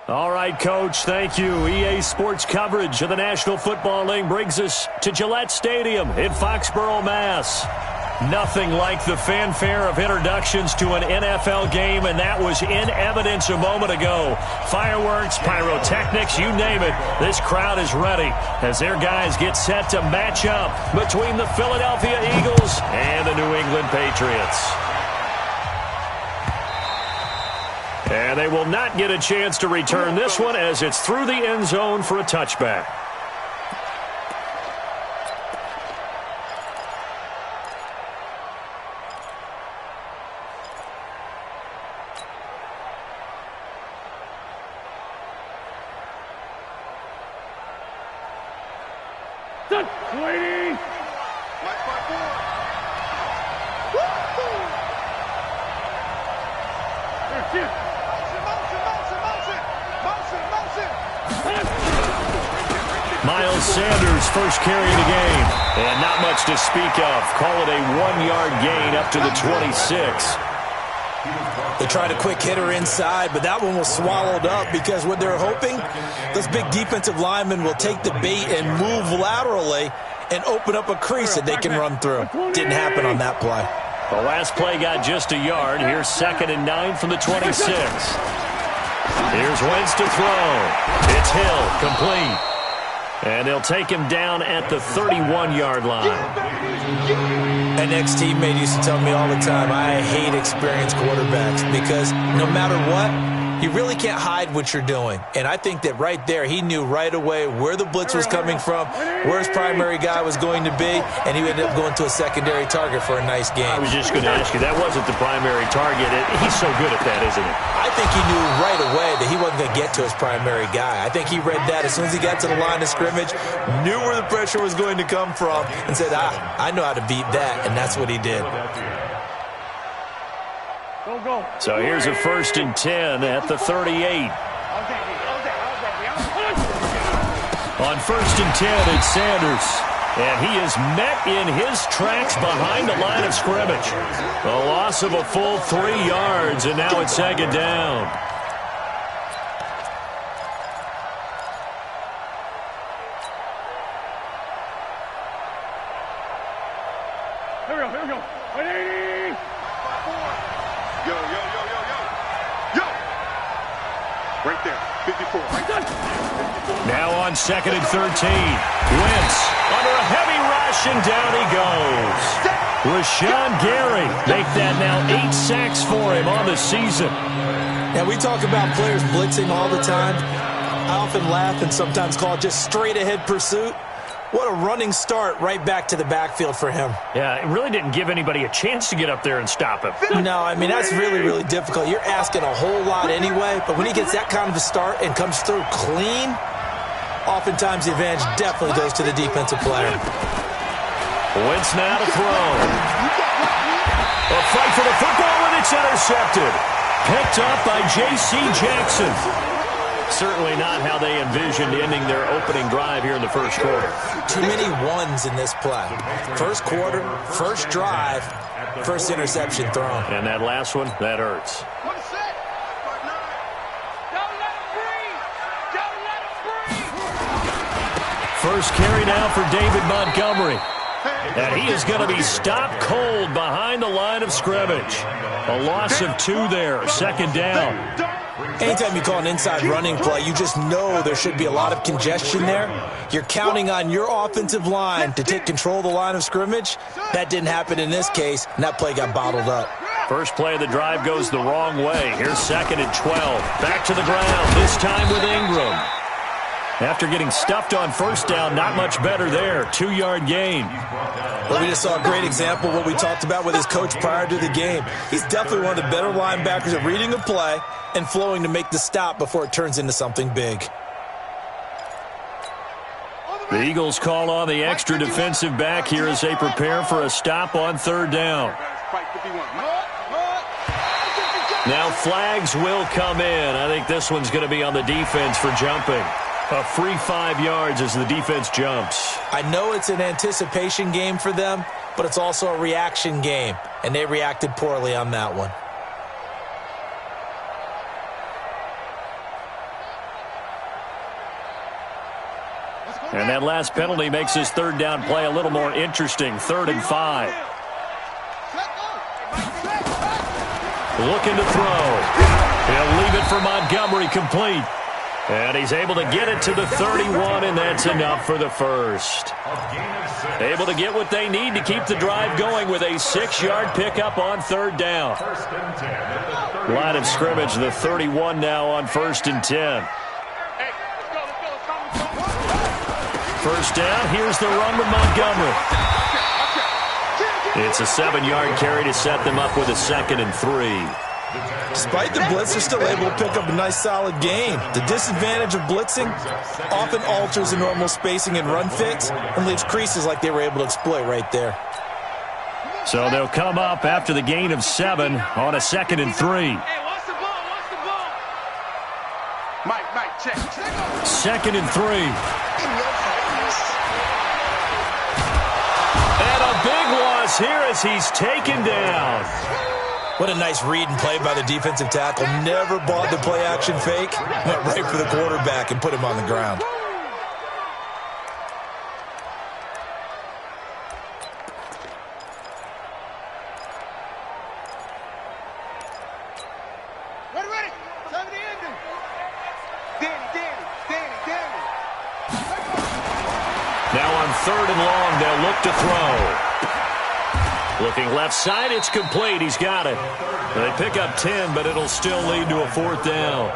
All right, Coach, thank you. EA Sports coverage of the National Football League brings us to Gillette Stadium in Foxborough, Mass. Nothing like the fanfare of introductions to an NFL game, and that was in evidence a moment ago. Fireworks, pyrotechnics, you name it. This crowd is ready as their guys get set to match up between the Philadelphia Eagles and the New England Patriots. And they will not get a chance to return this one as it's through the end zone for a touchback. Miles Sanders' first carry of the game. And not much to speak of. Call it a 1-yard gain up to the 26. They tried a quick hitter inside, but that one was swallowed up because what they're hoping, those big defensive linemen will take the bait and move laterally and open up a crease that they can run through. Didn't happen on that play. The last play got just a yard. Here's 2nd and 9 from the 26. Here's Wentz to throw. It's Hill, complete. And they'll take him down at the 31-yard line. An ex-teammate used to tell me all the time, I hate experienced quarterbacks because no matter what, you really can't hide what you're doing. And I think that right there, he knew right away where the blitz was coming from, where his primary guy was going to be, and he ended up going to a secondary target for a nice game. I was just going to ask you, that wasn't the primary target. He's so good at that, isn't he? I think he knew right away that he wasn't going to get to his primary guy. I think he read that as soon as he got to the line of scrimmage, knew where the pressure was going to come from, and said, I know how to beat that, and that's what he did. So here's a 1st and 10 at the 38. On 1st and 10, it's Sanders. And he is met in his tracks behind the line of scrimmage. A loss of a full 3 yards, and now it's 2nd down. Here we go. 180. Yo. Right there, 54. Right there. Now on 2nd and 13. Wentz under a heavy rush, and down he goes. Rashawn Gary make that now 8 sacks for him on the season. Now, we talk about players blitzing all the time. I often laugh and sometimes call it just straight-ahead pursuit. What a running start right back to the backfield for him. Yeah, it really didn't give anybody a chance to get up there and stop him. No, I mean, that's really, really difficult. You're asking a whole lot anyway, but when he gets that kind of a start and comes through clean, oftentimes the advantage definitely goes to the defensive player. Wentz now to throw. A fight for the football, and it's intercepted. Picked up by J.C. Jackson. Certainly not how they envisioned ending their opening drive here in the first quarter. Too many ones in this play. First quarter, first drive, first interception thrown. And that last one, that hurts. First carry now for David Montgomery. And he is going to be stopped cold behind the line of scrimmage. A loss of 2 there, 2nd down. Anytime you call an inside running play, you just know there should be a lot of congestion there. You're counting on your offensive line to take control of the line of scrimmage. That didn't happen in this case, and that play got bottled up. First play of the drive goes the wrong way. Here's 2nd and 12. Back to the ground, this time with Ingram. After getting stuffed on first down, not much better there. 2-yard gain. Well, we just saw a great example of what we talked about with his coach prior to the game. He's definitely one of the better linebackers at reading a play and flowing to make the stop before it turns into something big. The Eagles call on the extra defensive back here as they prepare for a stop on 3rd down. Now flags will come in. I think this one's going to be on the defense for jumping. A free 5 yards as the defense jumps. I know it's an anticipation game for them, but it's also a reaction game, and they reacted poorly on that one. And that last penalty makes his third down play a little more interesting. 3rd and 5. Looking to throw. He'll leave it for Montgomery, complete. And he's able to get it to the 31, and that's enough for the first. Able to get what they need to keep the drive going with a 6-yard pickup on 3rd down. Line of scrimmage, the 31 now on 1st and 10. First down, here's the run with Montgomery. It's a 7-yard carry to set them up with a 2nd and 3. Despite the blitz, they're still able to pick up a nice, solid gain. The disadvantage of blitzing often alters the normal spacing and run fits and leaves creases like they were able to exploit right there. So they'll come up after the gain of 7 on a 2nd and 3. Hey, what's the ball? What's the ball? Mike, check. 2nd and 3. And a big loss here as he's taken down. What a nice read and play by the defensive tackle. Never bothered to play action fake. Went right for the quarterback and put him on the ground. Ready. Time to end it. Danny. Now on 3rd and long, they'll look to throw. Looking left side, it's complete. He's got it. They pick up 10, but it'll still lead to a 4th down.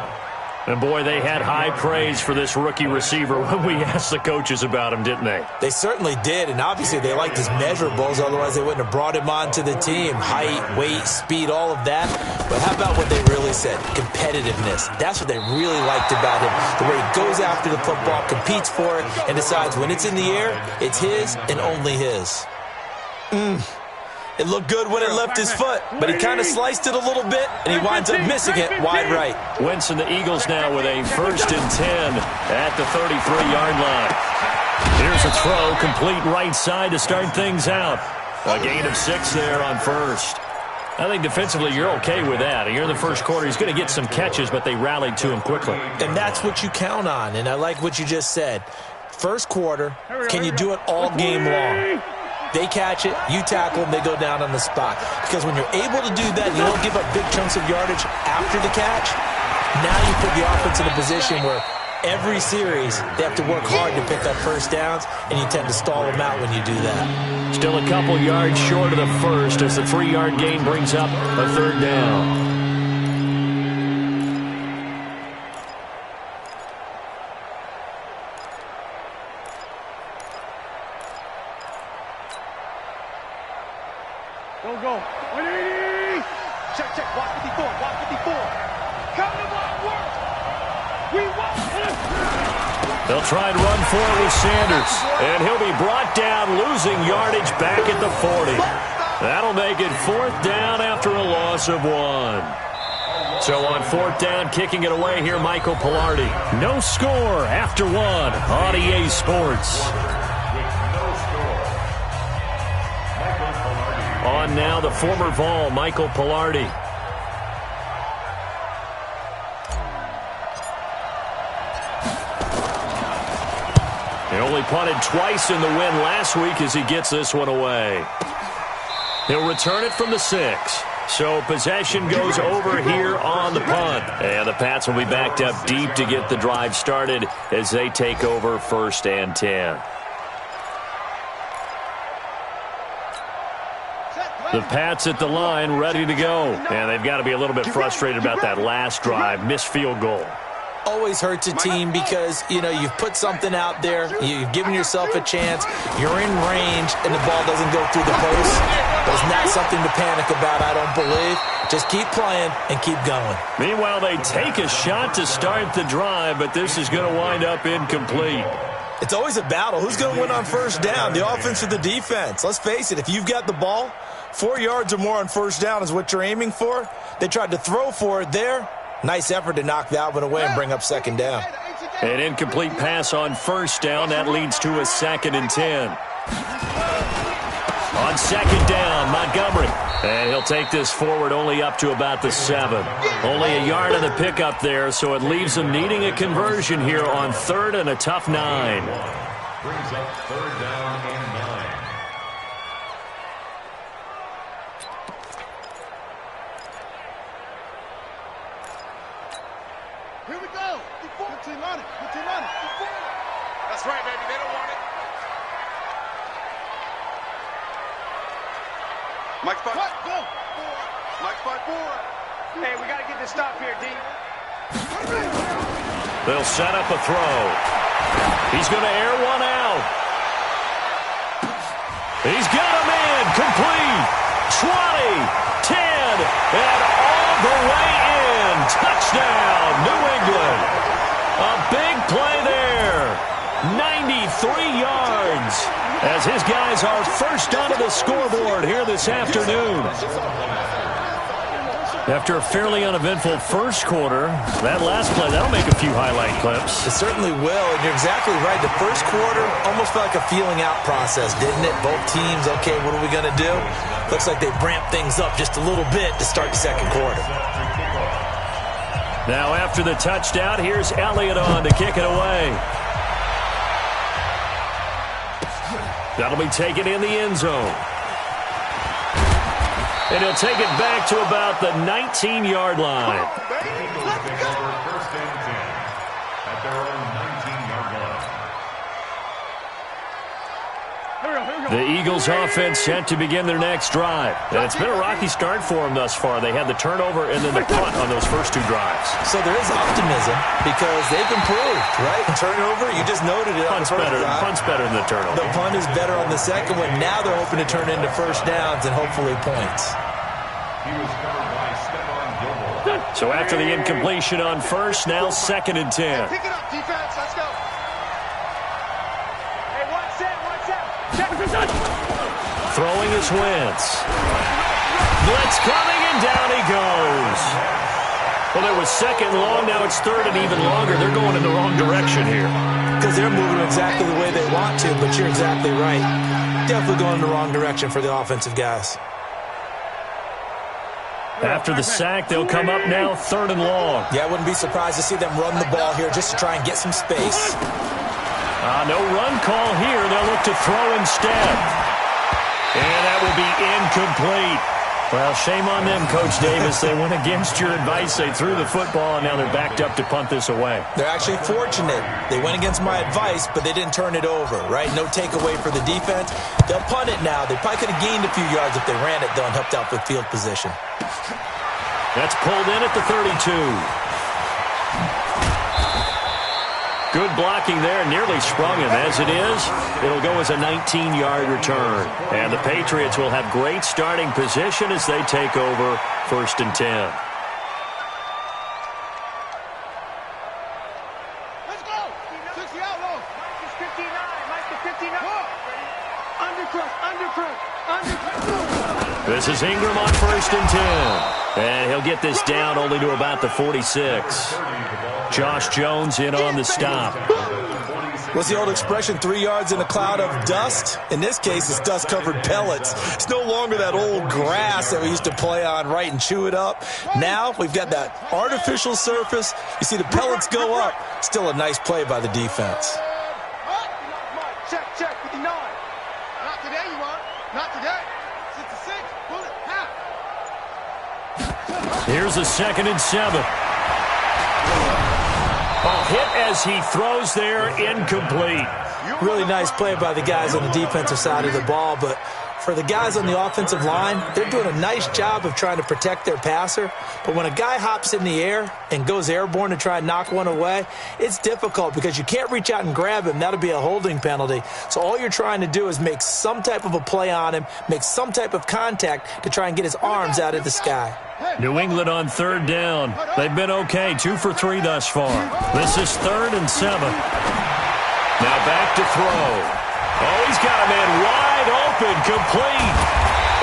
And, boy, they had high praise for this rookie receiver when we asked the coaches about him, didn't they? They certainly did, and obviously they liked his measurables. Otherwise, they wouldn't have brought him onto the team. Height, weight, speed, all of that. But how about what they really said? Competitiveness. That's what they really liked about him. The way he goes after the football, competes for it, and decides when it's in the air, it's his and only his. It looked good when it left his foot, but he kind of sliced it a little bit, and he winds up missing it wide right. Wentz and the Eagles now with a 1st and 10 at the 33-yard line. Here's a throw, complete right side to start things out. A gain of 6 there on 1st. I think defensively you're okay with that. You're in the first quarter. He's going to get some catches, but they rallied to him quickly. And that's what you count on, and I like what you just said. First quarter, can you do it all game long? They catch it, you tackle them, they go down on the spot. Because when you're able to do that, you don't give up big chunks of yardage after the catch, now you put the offense in a position where every series they have to work hard to pick up first downs, and you tend to stall them out when you do that. Still a couple yards short of the first as the 3-yard gain brings up a 3rd down. Go. 180. Check. Block 54. Come to work. We want it. They'll try and run for it with Sanders. And he'll be brought down, losing yardage back at the 40. That'll make it 4th down after a loss of 1. So on 4th down, kicking it away here, Michael Pilardi. No score after 1 on EA Sports. On now, the former Vol, Michael Pilardi. He only punted twice in the win last week as he gets this one away. He'll return it from the 6. So possession goes over here on the punt. And the Pats will be backed up deep to get the drive started as they take over 1st and 10. The Pats at the line, ready to go. And they've got to be a little bit frustrated about that last drive. Missed field goal. Always hurts a team because, you've put something out there. You've given yourself a chance. You're in range, and the ball doesn't go through the post. But it's not something to panic about, I don't believe. Just keep playing and keep going. Meanwhile, they take a shot to start the drive, but this is going to wind up incomplete. It's always a battle. Who's going to win on 1st down, the offense or the defense? Let's face it, if you've got the ball, 4 yards or more on 1st down is what you're aiming for. They tried to throw for it there. Nice effort to knock that one away and bring up 2nd down. An incomplete pass on 1st down. That leads to a 2nd and 10. On 2nd down, Montgomery. And he'll take this forward only up to about the 7. Only a yard on the pickup there, so it leaves them needing a conversion here on 3rd and a tough 9. Brings up 3rd down and 9. Here we go. Good team on it. Good team on it. That's right, baby. They don't want it. Mike spot. What? Go. Mike spot 4. Hey, we got to get this stop here, D. They'll set up a throw. He's going to air one out. He's got him in. Complete. 20, 10, and all the way in. Touchdown, New England. A big play there. 93 yards as his guys are first onto the scoreboard here this afternoon. After a fairly uneventful first quarter, that last play, that'll make a few highlight clips. It certainly will, and you're exactly right. The first quarter almost felt like a feeling out process, didn't it? Both teams, okay, what are we going to do? Looks like they ramped things up just a little bit to start the second quarter. Now after the touchdown, here's Elliott on to kick it away. That'll be taken in the end zone. And he'll take it back to about the 19-yard line. First and 10 at their own 19-yard line. The Eagles offense set to begin their next drive. And it's been a rocky start for them thus far. They had the turnover and then the punt on those first 2 drives. So there is optimism because they've improved, right? Turnover, you just noted it. Punt's better than the turnover. The punt is better on the second one. Now they're hoping to turn it into first downs and hopefully points. He was covered by Stephon Gilmore. So after the incompletion on first, now 2nd and 10. Pick it up, defense. Let's go. Hey, what's that? Check. Throwing is Wentz. Blitz coming, and down he goes. Well, there was 2nd and long. Now it's 3rd and even longer. They're going in the wrong direction here. Because they're moving exactly the way they want to, but you're exactly right. Definitely going in the wrong direction for the offensive guys. After the sack, they'll come up now 3rd and long. Yeah, I wouldn't be surprised to see them run the ball here just to try and get some space. No run call here. They'll look to throw instead. And that will be incomplete. Well, shame on them, Coach Davis. They went against your advice. They threw the football, and now they're backed up to punt this away. They're actually fortunate. They went against my advice, but they didn't turn it over, right? No takeaway for the defense. They'll punt it now. They probably could have gained a few yards if they ran it, though, and helped out with field position. That's pulled in at the 32. Good blocking there, nearly sprung him. As it is, it'll go as a 19-yard return. And the Patriots will have great starting position as they take over 1st and 10. Let's go. 60 out low. Mike is 59. Mike is 59. Undercrook. This is Ingram on 1st and 10. And he'll get this down only to about the 46. Josh Jones in on the stop. What's the old expression, 3 yards in a cloud of dust? In this case, it's dust-covered pellets. It's no longer that old grass that we used to play on, right, and chew it up. Now we've got that artificial surface. You see the pellets go up. Still a nice play by the defense. Check, 59. Not today, you are. Not today. 66. Bullet, half. Here's a 2nd and 7. A hit as he throws there, incomplete. Really nice play by the guys on the defensive side of the ball, but for the guys on the offensive line, they're doing a nice job of trying to protect their passer. But when a guy hops in the air and goes airborne to try and knock one away, it's difficult because you can't reach out and grab him. That'll be a holding penalty. So all you're trying to do is make some type of a play on him, make some type of contact to try and get his arms out of the sky. New England on 3rd down. They've been okay, 2 for 3 thus far. This is 3rd and 7. Now back to throw. Oh, he's got a man wide open, complete.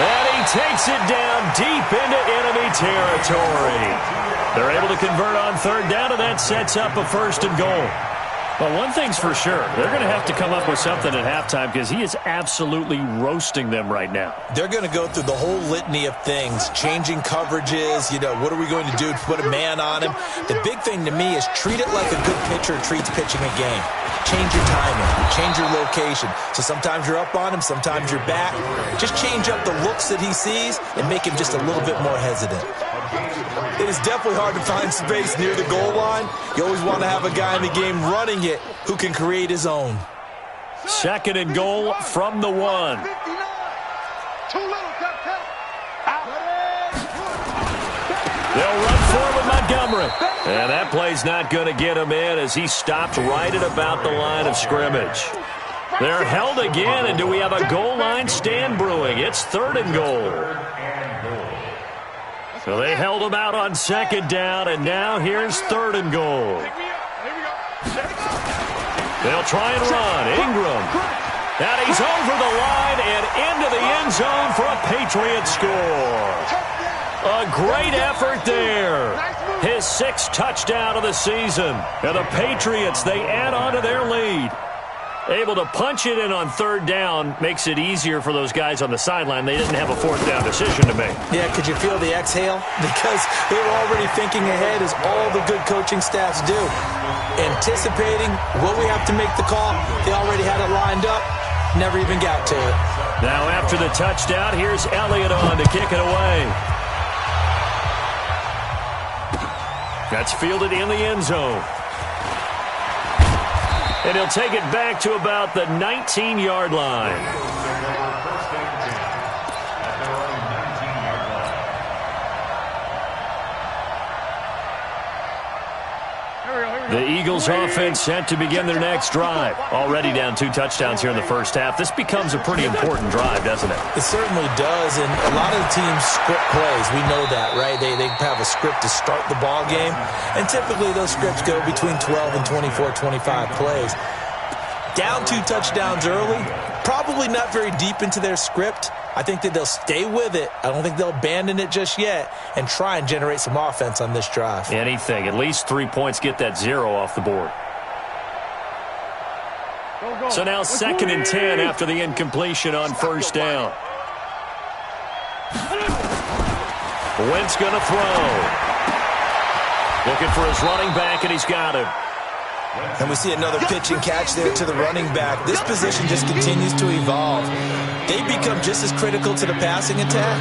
And he takes it down deep into enemy territory. They're able to convert on 3rd down, and that sets up a 1st and goal. Well, one thing's for sure. They're going to have to come up with something at halftime because he is absolutely roasting them right now. They're going to go through the whole litany of things, changing coverages, what are we going to do to put a man on him? The big thing to me is treat it like a good pitcher treats pitching a game. Change your timing, change your location. So sometimes you're up on him, sometimes you're back. Just change up the looks that he sees and make him just a little bit more hesitant. It is definitely hard to find space near the goal line. You always want to have a guy in the game running it who can create his own. 2nd and goal from the 1. They'll run forward with Montgomery. And that play's not going to get him in as he stopped right at about the line of scrimmage. They're held again, and do we have a goal line stand brewing? It's 3rd and goal. So they held him out on 2nd down, and now here's 3rd and goal. They'll try and run. Ingram. And he's over the line and into the end zone for a Patriot score. A great effort there. His 6th touchdown of the season. And the Patriots, they add on to their lead. Able to punch it in on 3rd down makes it easier for those guys on the sideline. They didn't have a 4th down decision to make. Yeah, could you feel the exhale? Because they were already thinking ahead, as all the good coaching staffs do. Anticipating, will we have to make the call? They already had it lined up. Never even got to it. Now after the touchdown, here's Elliott on to kick it away. That's fielded in the end zone. And he'll take it back to about the 19-yard line. The Eagles offense set to begin their next drive. Already down 2 touchdowns here in the first half. This becomes a pretty important drive, doesn't it? It certainly does, and a lot of the teams script plays. We know that, right? They have a script to start the ball game, and typically those scripts go between 12 and 24, 25 plays. Down 2 touchdowns early, probably not very deep into their script. I think that they'll stay with it. I don't think they'll abandon it just yet and try and generate some offense on this drive. Anything. At least 3 points, get that 0 off the board. So now 2nd and 10 after the incompletion on 1st down. Wentz going to throw. Looking for his running back, and he's got him. And we see another pitch and catch there to the running back. This position just continues to evolve. They become just as critical to the passing attack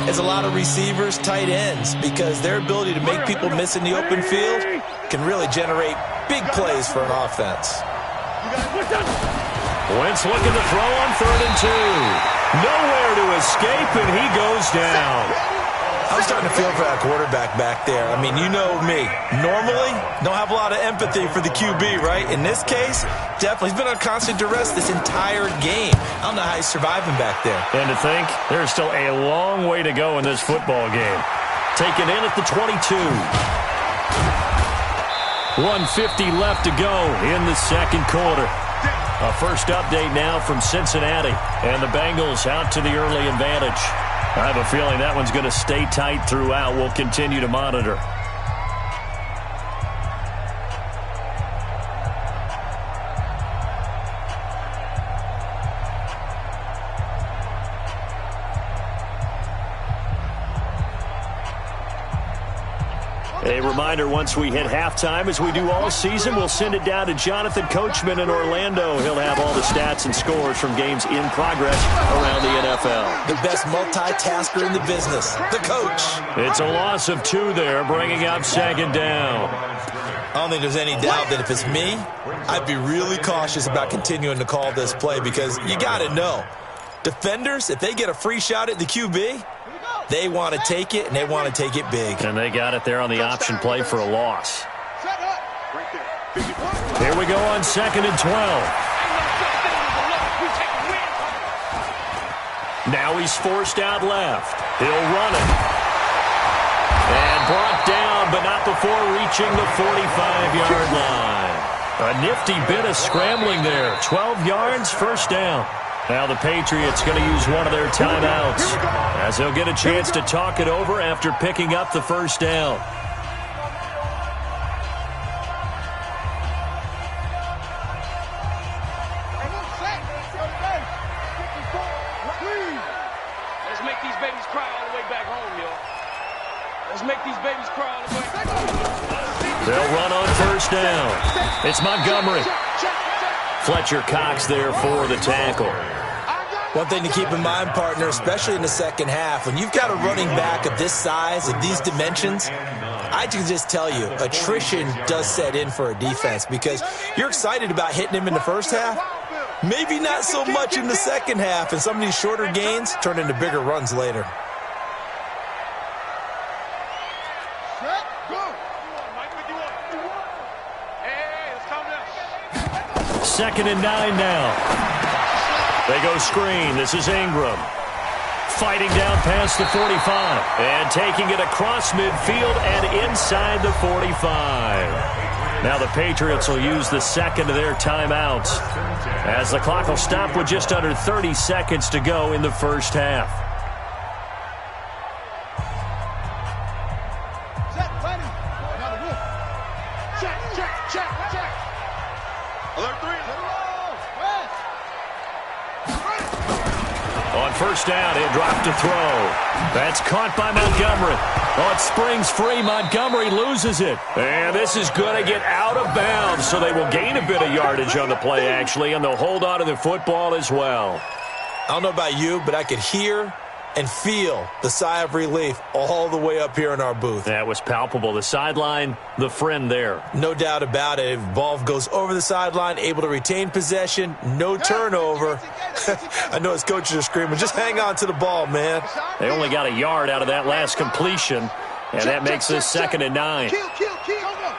as a lot of receivers, tight ends, because their ability to make people miss in the open field can really generate big plays for an offense. Wentz looking to throw on 3rd and 2. Nowhere to escape, and he goes down. I'm starting to feel for that quarterback back there. I mean, you know me. Normally, don't have a lot of empathy for the QB, right? In this case, definitely. He's been on constant duress this entire game. I don't know how he's surviving back there. And to think, there's still a long way to go in this football game. Taken in at the 22. 1:50 left to go in the 2nd quarter. A first update now from Cincinnati. And the Bengals out to the early advantage. I have a feeling that one's going to stay tight throughout. We'll continue to monitor. A reminder, once we hit halftime, as we do all season, we'll send it down to Jonathan Coachman in Orlando. He'll have all the stats and scores from games in progress around the NFL. The best multitasker in the business, the coach. It's a loss of 2 there, bringing up 2nd down. I don't think there's any doubt that if it's me, I'd be really cautious about continuing to call this play, because you got to know, defenders, if they get a free shot at the QB, they want to take it, and they want to take it big. And they got it there on the option play for a loss. Here we go on 2nd and 12. Now he's forced out left. He'll run it. And brought down, but not before reaching the 45-yard line. A nifty bit of scrambling there. 12 yards, 1st down. Now the Patriots going to use one of their timeouts as they'll get a chance to talk it over after picking up the 1st down. Let's make these babies cry all the way. They'll run on first down. It's Montgomery. Fletcher Cox there for the tackle. One thing to keep in mind, partner, especially in the second half, when you've got a running back of this size, of these dimensions, I can just tell you, attrition does set in for a defense because you're excited about hitting him in the first half. Maybe not so much in the second half, and some of these shorter gains turn into bigger runs later. Second and 9 now. They go screen. This is Ingram. Fighting down past the 45. And taking it across midfield and inside the 45. Now the Patriots will use the second of their timeouts, as the clock will stop with just under 30 seconds to go in the first half. On first down, he'll drop to throw. That's caught by Montgomery. Oh, it springs free. Montgomery loses it. And this is going to get out of bounds, so they will gain a bit of yardage on the play, actually, and they'll hold on to the football as well. I don't know about you, but I could hear and feel the sigh of relief all the way up here in our booth. That was palpable. The sideline, the friend there. No doubt about it. If ball goes over the sideline, able to retain possession, no turnover. I know his coaches are screaming, just hang on to the ball, man. They only got a yard out of that last completion, and that makes this second and 9. Kill, turn up.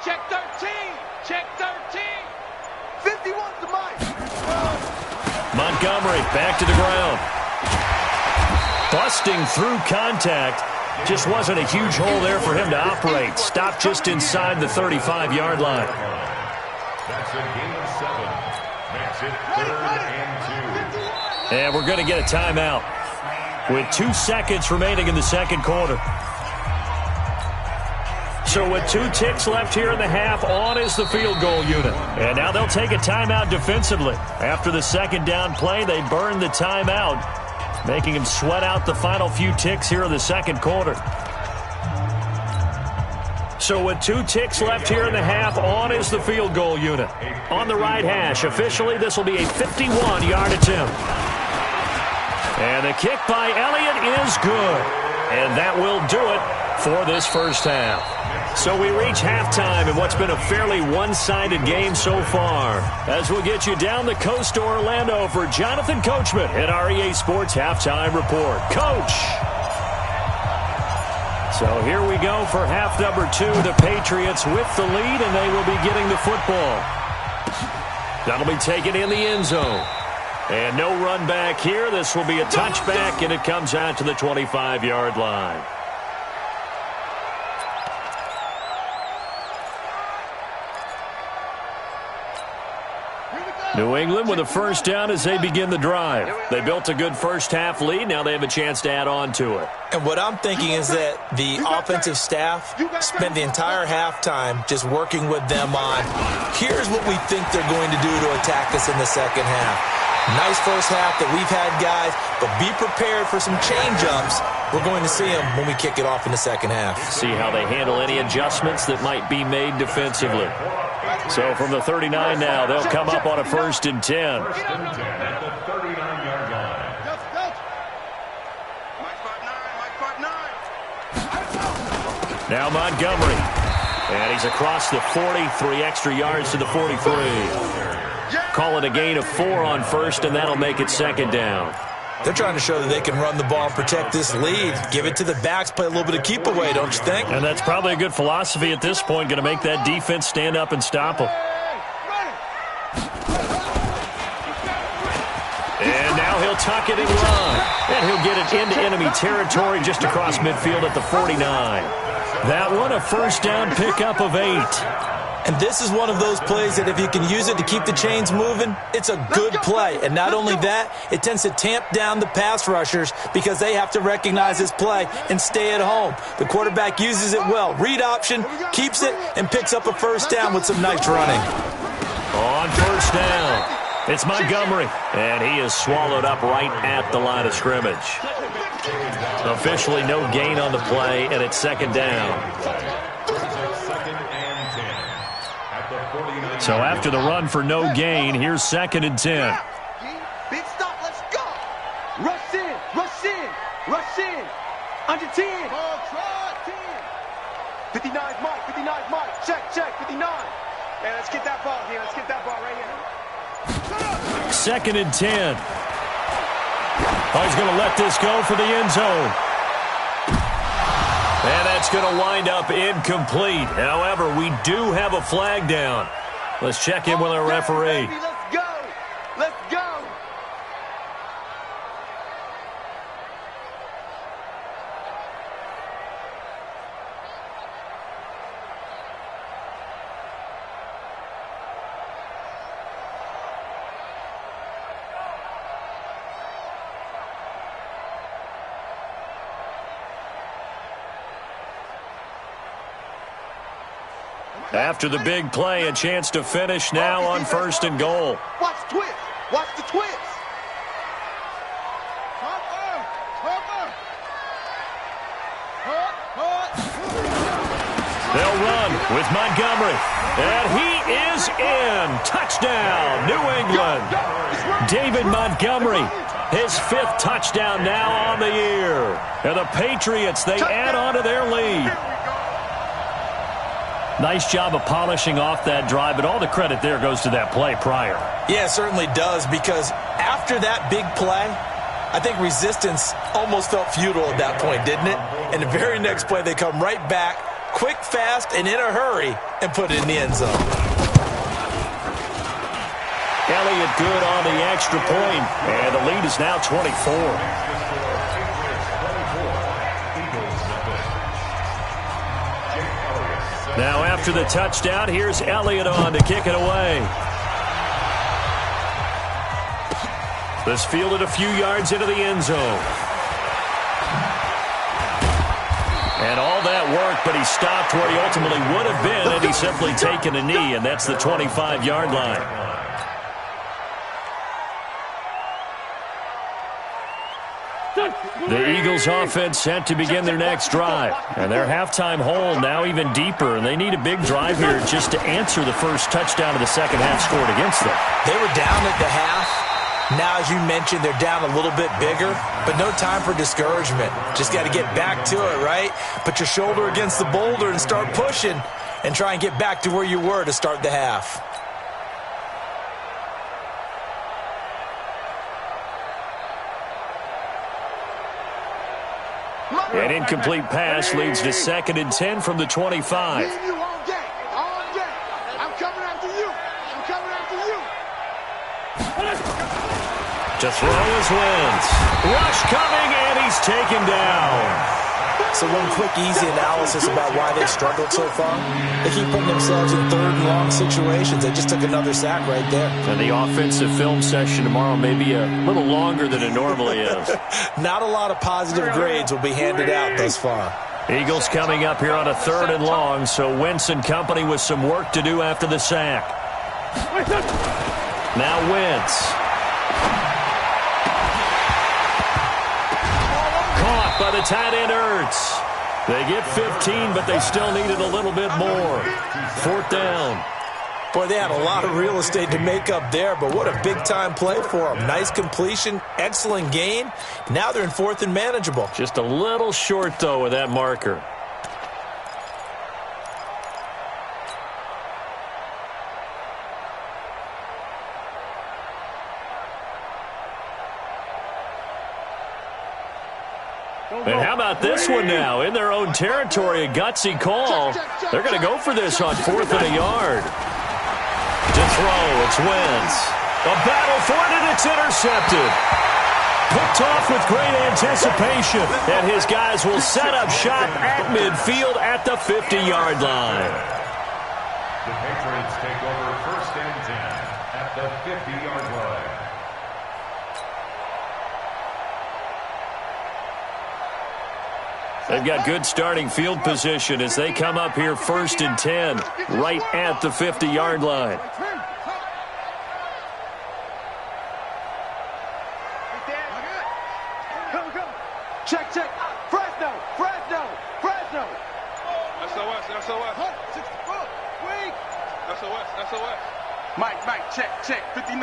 Check 13, check 13. 51's the mic. Montgomery back to the ground. Busting through contact. Just wasn't a huge hole there for him to operate. Stopped just inside the 35-yard line. That's a gain of 7. Makes it 3rd and 2. And we're going to get a timeout with 2 seconds remaining in the second quarter. So with 2 ticks left here in the half, on is the field goal unit. And now they'll take a timeout defensively. After the second down play, they burn the timeout, making him sweat out the final few ticks here in the second quarter. So with 2 ticks left here in the half, on is the field goal unit. On the right hash, officially this will be a 51-yard attempt. And the kick by Elliott is good. And that will do it for this first half. So we reach halftime in what's been a fairly one-sided game so far, as we'll get you down the coast to Orlando for Jonathan Coachman at our EA Sports Halftime Report. Coach! So here we go for half number 2. The Patriots with the lead, and they will be getting the football. That'll be taken in the end zone. And no run back here. This will be a touchback, and it comes out to the 25-yard line. New England with a first down as they begin the drive. They built a good first half lead. Now they have a chance to add on to it. And what I'm thinking is that the offensive staff spent the entire halftime just working with them on, here's what we think they're going to do to attack us in the second half. Nice first half that we've had, guys, but be prepared for some change-ups. We're going to see them when we kick it off in the second half. See how they handle any adjustments that might be made defensively. So from the 39 now, they'll come up on a 1st and 10. First and 10 at the 39-yard line. Now Montgomery. And he's across the 40, 3 extra yards to the 43. Call it a gain of 4 on first, and that'll make it second down. They're trying to show that they can run the ball and protect this lead. Give it to the backs, play a little bit of keep away, don't you think? And that's probably a good philosophy at this point, going to make that defense stand up and stop them. And now he'll tuck it and run. And he'll get it into enemy territory just across midfield at the 49. That one a first down pickup of 8. And this is one of those plays that if you can use it to keep the chains moving, it's a good play. And not only that, it tends to tamp down the pass rushers because they have to recognize this play and stay at home. The quarterback uses it well. Read option, keeps it, and picks up a first down with some nice running. On first down, it's Montgomery. And he is swallowed up right at the line of scrimmage. Officially no gain on the play, and it's second down. So after the run for no gain, here's second and 10. Big stop, let's go. Rush in, rush in, rush in. Under 10. 59's Mike, 59's Mike. Check, 59. Man, let's get that ball here. Let's get that ball right here. Second and 10. Oh, he's going to let this go for the end zone. And that's going to wind up incomplete. However, we do have a flag down. Let's check in with our referee. Let's go. Let's go. After the big play, a chance to finish now on first and goal. Watch the twist. Watch the twist. They'll run with Montgomery. And he is in. Touchdown, New England. David Montgomery, his 5th touchdown now on the year. And the Patriots, they add on to their lead. Nice job of polishing off that drive, but all the credit there goes to that play prior. Yeah, it certainly does, because after that big play, I think resistance almost felt futile at that point, didn't it? And the very next play, they come right back, quick, fast, and in a hurry, and put it in the end zone. Elliott good on the extra point, and the lead is now 24. Now after the touchdown, here's Elliott on to kick it away. This fielded a few yards into the end zone. And all that work, but he stopped where he ultimately would have been had he simply taken a knee, and that's the 25-yard line. The Eagles offense set to begin their next drive. And their halftime hole now even deeper, and they need a big drive here just to answer the first touchdown of the second half scored against them. They were down at the half. Now, as you mentioned, they're down a little bit bigger, but no time for discouragement. Just got to get back to it, right? Put your shoulder against the boulder and start pushing and try and get back to where you were to start the half. An incomplete pass leads to second and 10 from the 25. All day. I'm coming after you. I'm coming after you. To throw is Wentz. Rush coming, and he's taken down. So one quick, easy analysis about why they struggled so far. They keep putting themselves in third and long situations. They just took another sack right there. And the offensive film session tomorrow may be a little longer than it normally is. Not a lot of positive grades will be handed out thus far. Eagles coming up here on a third and long, so Wentz and company with some work to do after the sack. Now Wentz. Caught by the tight end Ertz. They get 15, but they still needed a little bit more. Fourth down. Boy, they had a lot of real estate to make up there, but what a big-time play for them. Nice completion, excellent gain. Now they're in fourth and manageable. Just a little short, though, with that marker. And how about this one now? In their own territory, a gutsy call. They're going to go for this on fourth and a yard. To throw, it's Wentz. A battle for it, and it's intercepted. Picked off with great anticipation. And his guys will set up shop at midfield at the 50-yard line. The Patriots take over first and 10 at the 50-yard line. They've got good starting field position as they come up here first and 10, right at the 50-yard line. Check. SOS. Wait. SOS. Mike, check, 59.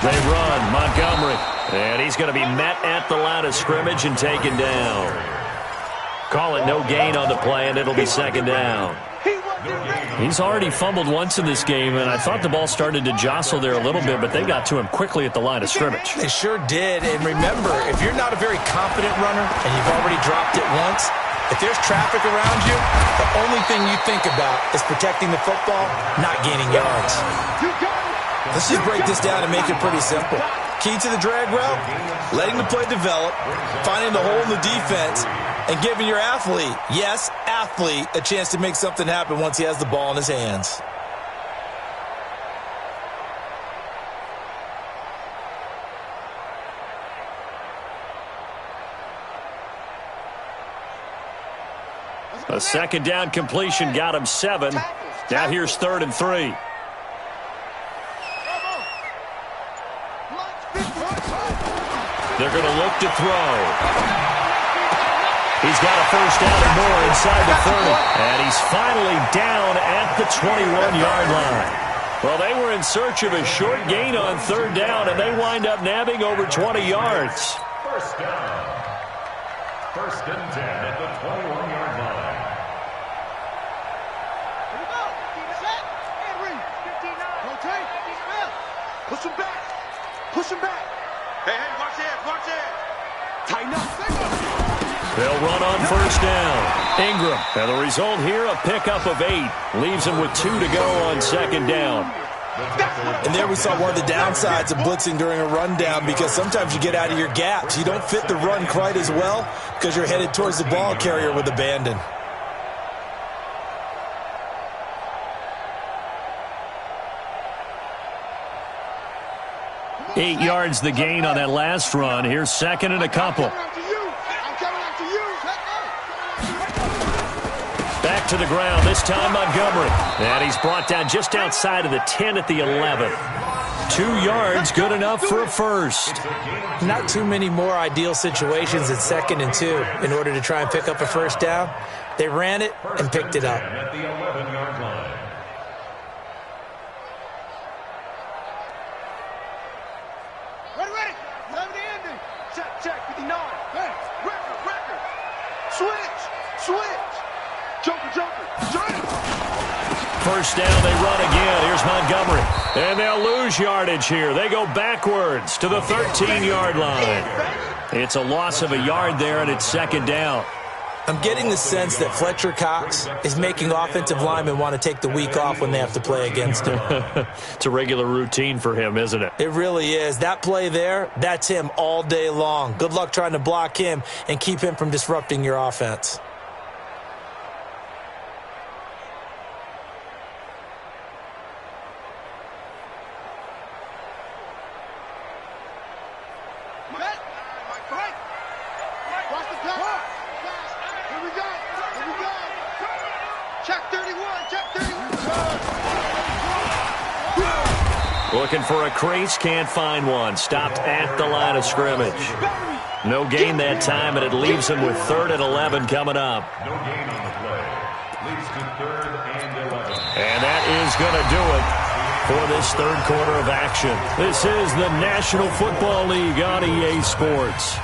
They run, Montgomery, and he's going to be met at the line of scrimmage and taken down. Call it no gain on the play, and it'll be second down. He's already fumbled once in this game, and I thought the ball started to jostle there a little bit, but they got to him quickly at the line of scrimmage. They sure did, and remember, if you're not a very confident runner and you've already dropped it once, if there's traffic around you, the only thing you think about is protecting the football, not gaining yards. Let's just break this down and make it pretty simple. Key to the drag route, letting the play develop, finding the hole in the defense, and giving your athlete, yes, athlete, a chance to make something happen once he has the ball in his hands. A second down completion got him 7. Now here's 3rd and 3. They're going to look to throw. He's got a first down and more inside the 30. And he's finally down at the 21-yard line. Well, they were in search of a short gain on 3rd down, and they wind up nabbing over 20 yards. First down. 1st and 10 at the 21-yard line. Push him back. Hey, watch it. Tighten up. They'll run on 1st down. Ingram, and the result here, a pickup of 8. Leaves him with 2 to go on 2nd down. And there we saw one of the downsides of blitzing during a rundown, because sometimes you get out of your gaps. You don't fit the run quite as well because you're headed towards the ball carrier with abandon. Eight yards the gain on that last run. Here's 2nd and a couple. Back to the ground, this time Montgomery. And he's brought down just outside of the 10 at the 11. 2 yards, good enough for a first. Not too many more ideal situations at 2nd and 2 in order to try and pick up a first down. They ran it and picked it up. At the 11-yard line. Ready. 11 to ending. Check, 59. Hey, record. Switch. Joker. First down, they run again. Here's Montgomery. And they'll lose yardage here. They go backwards to the 13-yard line. It's a loss of a yard there, and it's 2nd down. I'm getting the sense that Fletcher Cox is making offensive linemen want to take the week off when they have to play against him. It's a regular routine for him, isn't it? It really is. That play there, that's him all day long. Good luck trying to block him and keep him from disrupting your offense. Looking for a crease, can't find one. Stopped at the line of scrimmage. No gain that time, and it leaves him with 3rd and 11 coming up. No gain on the play. Leads to 3rd and 11. And that is going to do it for this 3rd quarter of action. This is the National Football League on EA Sports.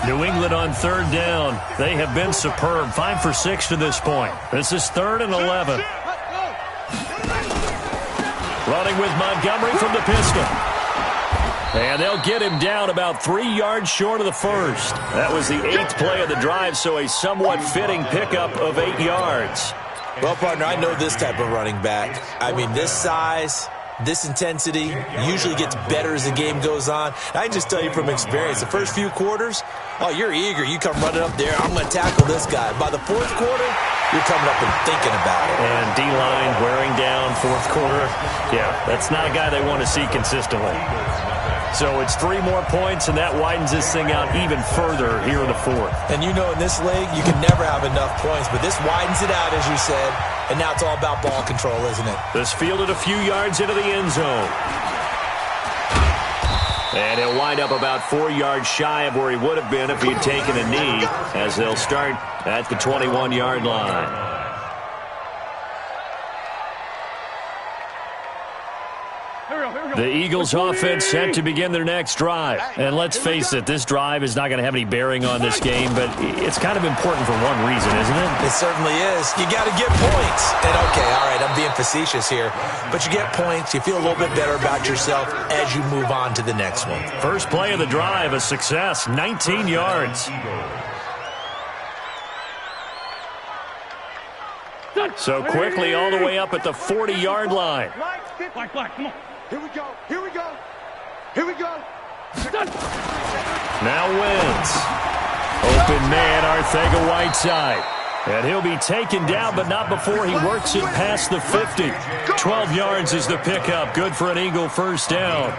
New England on 3rd down. They have been superb. 5 for 6 to this point. This is 3rd and 11. Running with Montgomery from the pistol. And they'll get him down about 3 yards short of the first. That was the 8th play of the drive, so a somewhat fitting pickup of 8 yards. Well, partner, I know this type of running back. I mean, this size, this intensity usually gets better as the game goes on. I can just tell you from experience, the first few quarters, oh, you're eager. You come running up there, I'm going to tackle this guy. By the 4th quarter, you're coming up and thinking about it. And D-line wearing down 4th quarter. Yeah, that's not a guy they want to see consistently. So it's 3 more points, and that widens this thing out even further here in the 4th. And you know in this league, you can never have enough points, but this widens it out, as you said, and now it's all about ball control, isn't it? This fielded a few yards into the end zone. And he'll wind up about 4 yards shy of where he would have been if he had taken a knee, as they'll start at the 21-yard line. The Eagles offense set to begin their next drive. And let's face it, this drive is not going to have any bearing on this game, but it's kind of important for one reason, isn't it? It certainly is. You got to get points. And okay, all right, I'm being facetious here, but you get points, you feel a little bit better about yourself as you move on to the next one. First play of the drive, a success, 19 yards. So quickly all the way up at the 40-yard line. Black, come on. Here we go. Here we go. Here we go. Now wins. Open man, Arcega-Whiteside. And he'll be taken down, but not before he works it past the 50. 12 yards is the pickup. Good for an Eagle first down.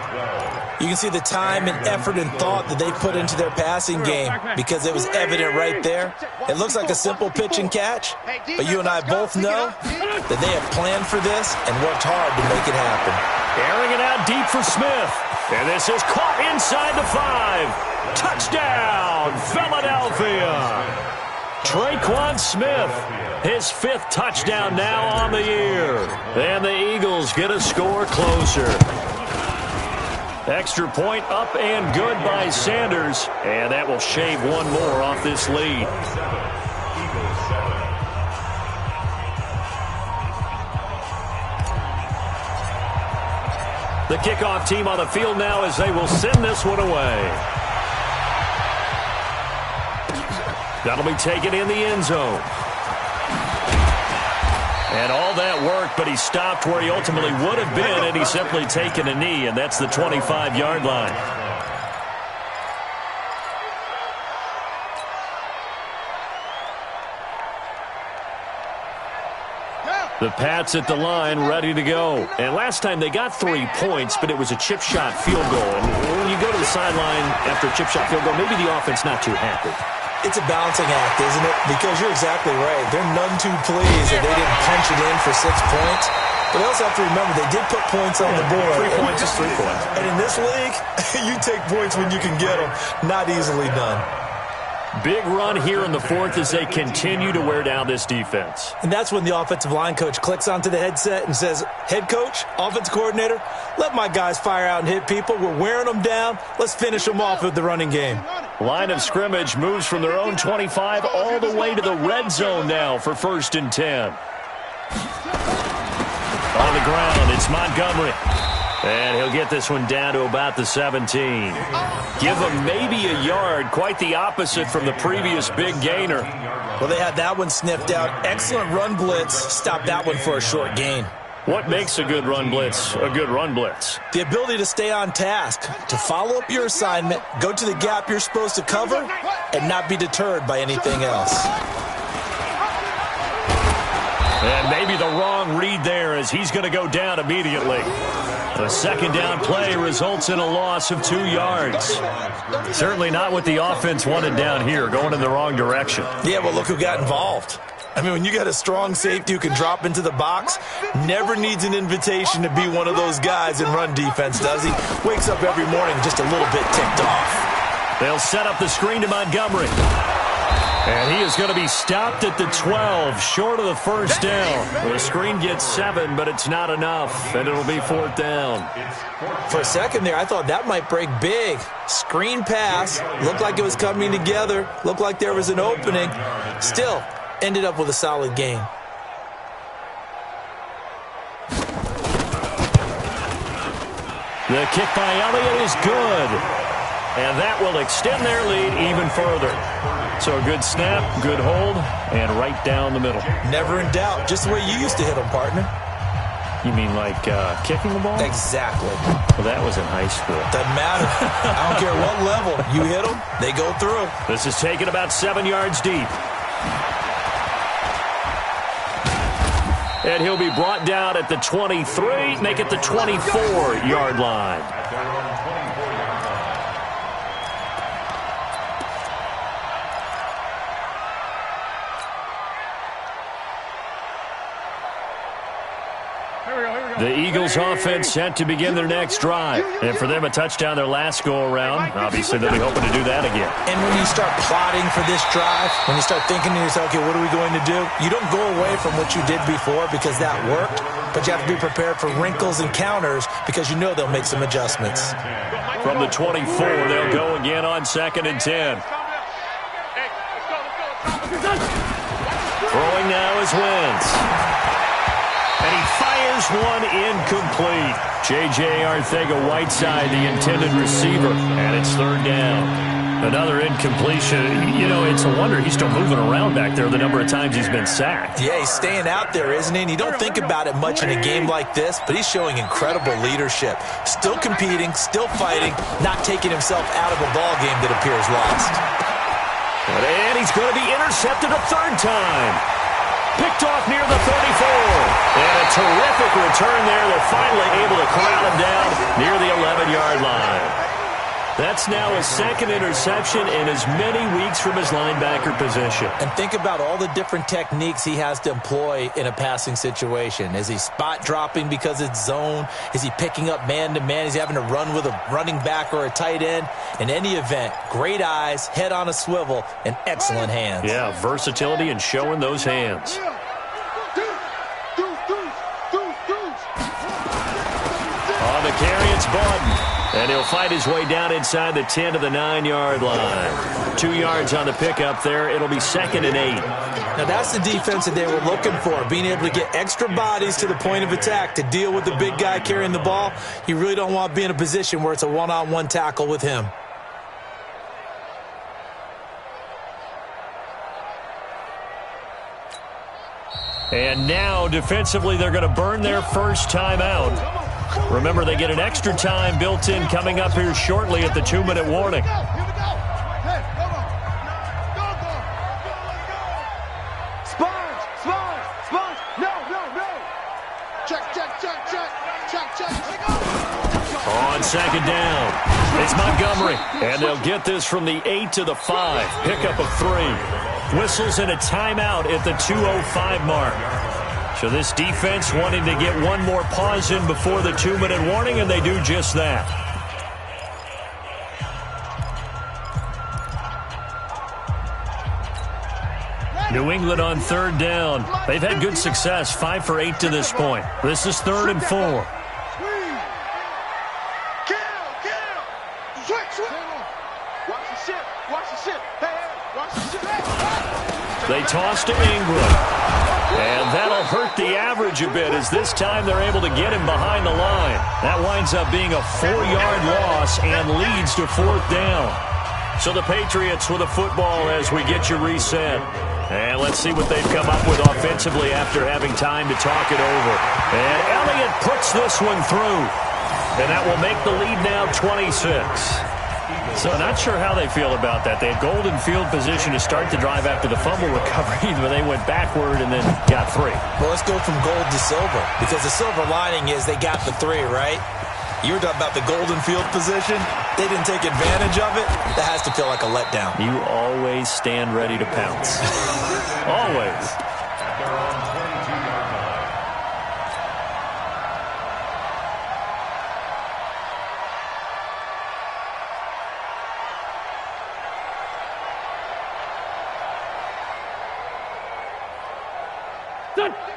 You can see the time and effort and thought that they put into their passing game because it was evident right there. It looks like a simple pitch and catch, but you and I both know that they have planned for this and worked hard to make it happen. Airing it out deep for Smith. And this is caught inside the 5. Touchdown, Philadelphia. Traquan Smith, his 5th touchdown now on the year. And the Eagles get a score closer. Extra point up and good by Sanders. And that will shave one more off this lead. The kickoff team on the field now as they will send this one away. That'll be taken in the end zone. And all that worked, but he stopped where he ultimately would have been, and he's simply taken a knee, and that's the 25-yard line. The Pats at the line, ready to go. And last time they got 3 points, but it was a chip shot field goal. And when you go to the sideline after a chip shot field goal, maybe the offense not too happy. It's a balancing act, isn't it? Because you're exactly right. They're none too pleased that they didn't punch it in for 6 points. But they also have to remember they did put points on the board. 3 points is 3 points. And in this league, you take points when you can get them. Not easily done. Big run here in the 4th as they continue to wear down this defense. And that's when the offensive line coach clicks onto the headset and says, head coach, offense coordinator, let my guys fire out and hit people. We're wearing them down. Let's finish them off with the running game. Line of scrimmage moves from their own 25 all the way to the red zone now for 1st and 10. On the ground, it's Montgomery. And he'll get this one down to about the 17. Give him maybe a yard, quite the opposite from the previous big gainer. Well, they had that one sniffed out. Excellent run blitz. Stopped that one for a short gain. What makes a good run blitz a good run blitz? The ability to stay on task, to follow up your assignment, go to the gap you're supposed to cover, and not be deterred by anything else. And maybe the wrong read there as he's going to go down immediately. The second down play results in a loss of 2 yards. Certainly not what the offense wanted down here, going in the wrong direction. Yeah, well, look who got involved. I mean, when you got a strong safety who can drop into the box, never needs an invitation to be one of those guys in run defense, does he? Wakes up every morning just a little bit ticked off. They'll set up the screen to Montgomery. And he is going to be stopped at the 12, short of the first down. The screen gets 7, but it's not enough, and it'll be 4th down. For a second there, I thought that might break big. Screen pass, looked like it was coming together, looked like there was an opening. Still, ended up with a solid gain. The kick by Elliott is good. And that will extend their lead even further. So a good snap, good hold, and right down the middle. Never in doubt. Just the way you used to hit them, partner. You mean like kicking the ball? Exactly. Well, that was in high school. Doesn't matter. I don't care what level. You hit them, they go through. This is taken about 7 yards deep. And he'll be brought down at the 23, make it the 24-yard line. The Eagles offense set to begin their next drive. And for them, a touchdown their last go-around. Obviously, they'll be hoping to do that again. And when you start plotting for this drive, when you start thinking to yourself, okay, what are we going to do? You don't go away from what you did before because that worked, but you have to be prepared for wrinkles and counters because you know they'll make some adjustments. From the 24, they'll go again on 2nd and 10. Throwing now is Wentz. And he fires one incomplete. J.J. Arcega-Whiteside, the intended receiver, and it's 3rd down. Another incompletion. You know, it's a wonder he's still moving around back there the number of times he's been sacked. Yeah, he's staying out there, isn't he? And you don't think about it much in a game like this, but he's showing incredible leadership. Still competing, still fighting, not taking himself out of a ball game that appears lost. And he's going to be intercepted a 3rd time. Picked off near the 34. And a terrific return there. They're finally able to corral him down near the 11-yard line. That's now his 2nd interception in as many weeks from his linebacker position. And think about all the different techniques he has to employ in a passing situation. Is he spot dropping because it's zone? Is he picking up man-to-man? Is he having to run with a running back or a tight end? In any event, great eyes, head on a swivel, and excellent hands. Yeah, versatility and showing those hands. On the carry, it's Button. And he'll fight his way down inside the 10 to the 9-yard line. 2 yards on the pickup there. It'll be 2nd and 8. Now that's the defense that they were looking for, being able to get extra bodies to the point of attack to deal with the big guy carrying the ball. You really don't want to be in a position where it's a one-on-one tackle with him. And now, defensively, they're going to burn their first timeout. Remember, they get an extra time built in coming up here shortly at the 2-minute warning. Sponge, no. Check. On 2nd down, it's Montgomery. And they'll get this from the 8 to the 5. Pickup of 3. Whistles and a timeout at the 2:05 mark. So this defense wanting to get one more pause in before the 2-minute warning, and they do just that. New England on 3rd down. They've had good success, 5 for 8 to this point. This is 3rd and 4. They toss to Ingram. And that'll hurt the average a bit as this time they're able to get him behind the line. That winds up being a 4-yard loss and leads to 4th down. So the Patriots with a football as we get you reset. And let's see what they've come up with offensively after having time to talk it over. And Elliott puts this one through. And that will make the lead now 26. So not sure how they feel about that. They had golden field position to start the drive after the fumble recovery, but they went backward and then got 3. Well, let's go from gold to silver, because the silver lining is they got the 3, right? You were talking about the golden field position. They didn't take advantage of it. That has to feel like a letdown. You always stand ready to pounce. Always.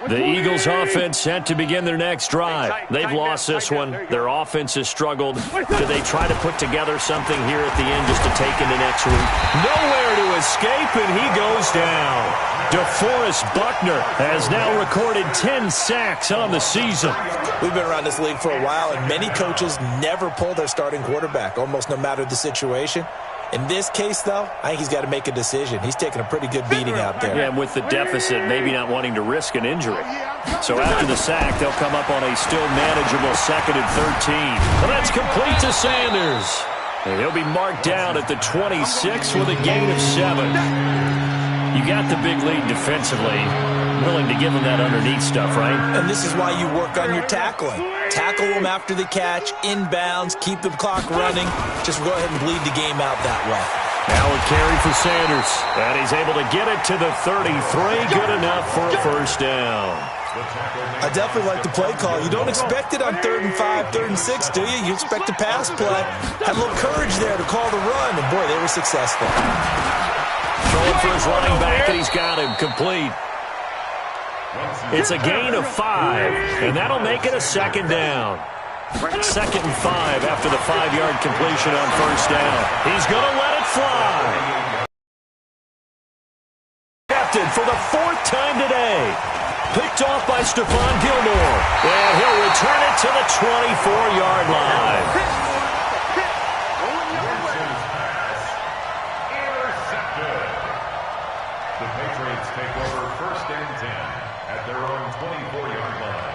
The Eagles offense set to begin their next drive. They've lost this one. Their offense has struggled. Do they try to put together something here at the end just to take into next week? Nowhere to escape, and he goes down. DeForest Buckner has now recorded 10 sacks on the season. We've been around this league for a while, and many coaches never pull their starting quarterback, almost no matter the situation. In this case, though, I think he's got to make a decision. He's taking a pretty good beating out there. Yeah, and with the deficit, maybe not wanting to risk an injury. So after the sack, they'll come up on a still manageable 2nd and 13. Well, that's complete to Sanders. And he'll be marked down at the 26 with a gain of 7. You got the big lead defensively. Willing to give him that underneath stuff, right? And this is why you work on your tackling. Tackle them after the catch, inbounds, keep the clock running. Just go ahead and bleed the game out that way. Now a carry for Sanders. And he's able to get it to the 33. Good enough for a first down. I definitely like the play call. You don't expect it on 3rd and 5, 3rd and 6, do you? You expect a pass play. Had a little courage there to call the run, and, boy, they were successful. Throwing for his running back, and he's got him complete. It's a gain of 5, and that'll make it a second down. 2nd and 5 after the 5-yard completion on first down. He's going to let it fly. Captain for the 4th time today. Picked off by Stephon Gilmore. And he'll return it to the 24-yard line. Intercepted. The Patriots take over 1st and 10 at their own 24-yard line.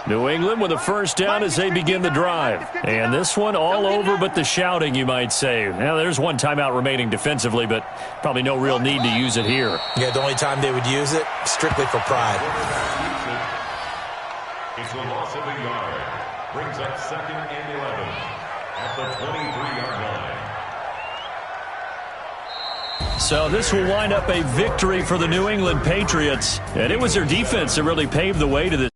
New England with a first down as they begin the drive. And this one all over but the shouting, you might say. Now, there's one timeout remaining defensively, but probably no real need to use it here. Yeah, the only time they would use it, strictly for pride. It's a loss of a yard. Brings up 2nd and 11 at the 23-yard line. So this will wind up a victory for the New England Patriots. And it was their defense that really paved the way to this.